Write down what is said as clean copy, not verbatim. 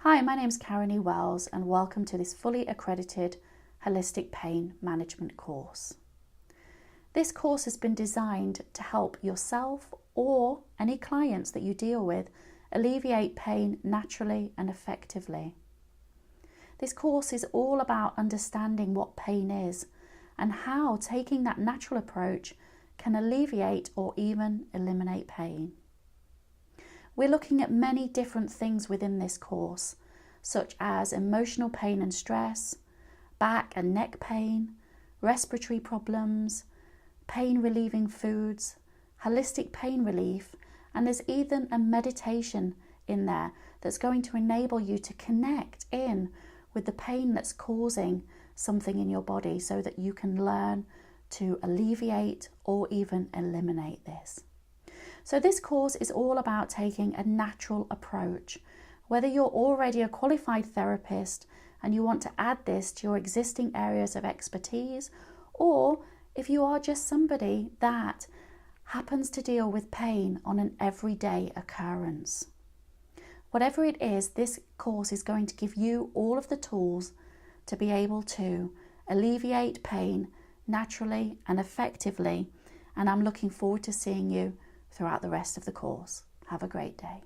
Hi, my name is Karen E. Wells and welcome to this fully accredited holistic pain management course. This course has been designed to help yourself or any clients that you deal with alleviate pain naturally and effectively. This course is all about understanding what pain is and how taking that natural approach can alleviate or even eliminate pain. We're looking at many different things within this course, such as emotional pain and stress, back and neck pain, respiratory problems, pain relieving foods, holistic pain relief, and there's even a meditation in there that's going to enable you to connect in with the pain that's causing something in your body so that you can learn to alleviate or even eliminate this. So this course is all about taking a natural approach. Whether you're already a qualified therapist and you want to add this to your existing areas of expertise, or if you are just somebody that happens to deal with pain on an everyday occurrence. Whatever it is, this course is going to give you all of the tools to be able to alleviate pain naturally and effectively, and I'm looking forward to seeing you throughout the rest of the course. Have a great day.